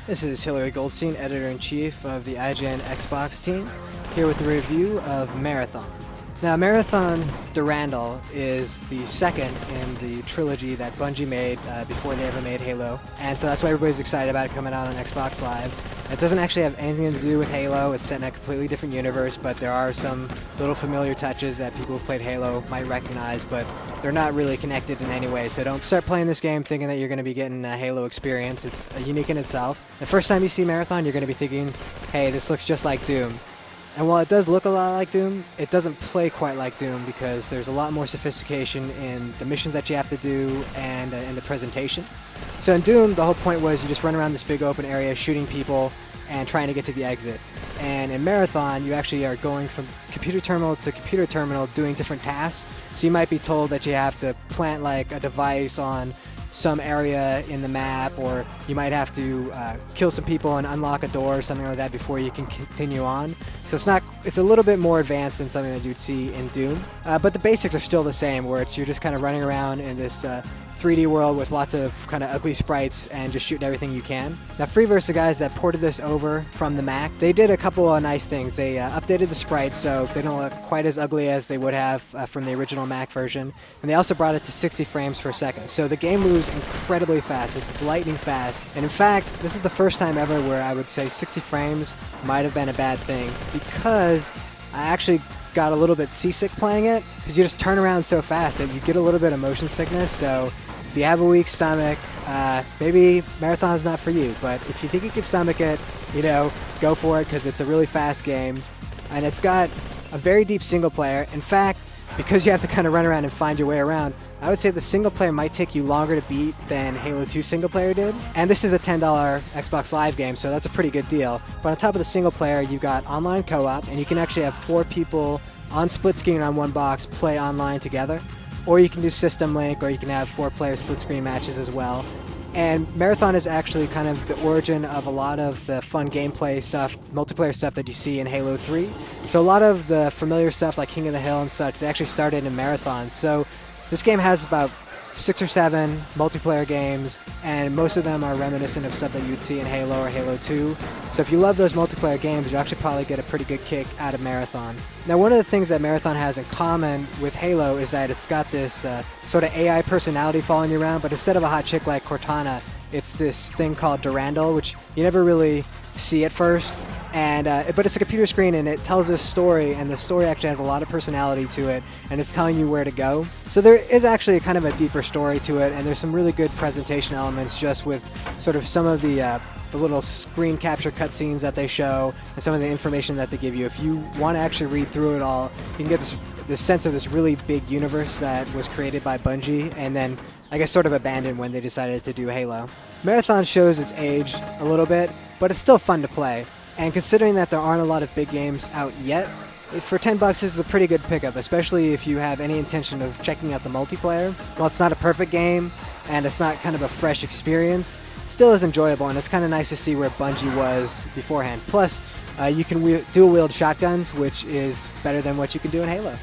This is Hillary Goldstein, Editor-in-Chief of the IGN Xbox team, here with a review of Marathon. Now, Marathon Durandal is the second in the trilogy that Bungie made before they ever made Halo, and so that's why everybody's excited about it coming out on Xbox Live. It doesn't actually have anything to do with Halo. It's set in a completely different universe, but there are some little familiar touches that people who've played Halo might recognize, but they're not really connected in any way. So don't start playing this game thinking that you're going to be getting a Halo experience. It's unique in itself. The first time you see Marathon, you're going to be thinking, hey, this looks just like Doom. And while it does look a lot like Doom, it doesn't play quite like Doom because there's a lot more sophistication in the missions that you have to do and in the presentation. So in Doom, the whole point was you just run around this big open area shooting people and trying to get to the exit. And in Marathon, you actually are going from computer terminal to computer terminal doing different tasks. So you might be told that you have to plant like a device on some area in the map, or you might have to kill some people and unlock a door or something like that before you can continue on. So it's a little bit more advanced than something that you'd see in Doom, but the basics are still the same, where you're just kind of running around in this 3D world with lots of kind of ugly sprites and just shooting everything you can. Now, Freeverse, the guys that ported this over from the Mac, they did a couple of nice things. They updated the sprites so they don't look quite as ugly as they would have from the original Mac version, and they also brought it to 60 frames per second. So the game moves incredibly fast. It's lightning fast, and in fact, this is the first time ever where I would say 60 frames might have been a bad thing, because I actually got a little bit seasick playing it, because you just turn around so fast that you get a little bit of motion sickness. So if you have a weak stomach, maybe Marathon's not for you, but if you think you can stomach it, go for it, because it's a really fast game, and it's got a very deep single player. In fact, because you have to kind of run around and find your way around, I would say the single player might take you longer to beat than Halo 2 single player did. And this is a $10 Xbox Live game, so that's a pretty good deal. But on top of the single player, you've got online co-op, and you can actually have 4 people on split screen on one box play online together. Or you can do system link, or you can have 4-player split screen matches as well. And Marathon is actually kind of the origin of a lot of the fun gameplay stuff, multiplayer stuff that you see in Halo 3. So a lot of the familiar stuff like King of the Hill and such, they actually started in Marathon. So this game has about 6 or 7 multiplayer games, and most of them are reminiscent of stuff that you would see in Halo or Halo 2. So if you love those multiplayer games, you'll actually probably get a pretty good kick out of Marathon. Now, one of the things that Marathon has in common with Halo is that it's got this sort of AI personality following you around, but instead of a hot chick like Cortana, it's this thing called Durandal, which you never really see at first. But it's a computer screen, and it tells this story, and the story actually has a lot of personality to it, and it's telling you where to go. So there is actually kind of a deeper story to it, and there's some really good presentation elements just with sort of some of the little screen capture cutscenes that they show and some of the information that they give you. If you want to actually read through it all, you can get this sense of this really big universe that was created by Bungie and then, I guess, sort of abandoned when they decided to do Halo. Marathon shows its age a little bit, but it's still fun to play. And considering that there aren't a lot of big games out yet, for $10 this is a pretty good pickup, especially if you have any intention of checking out the multiplayer. While it's not a perfect game, and it's not kind of a fresh experience, it still is enjoyable, and it's kind of nice to see where Bungie was beforehand. Plus, you can dual-wield shotguns, which is better than what you can do in Halo.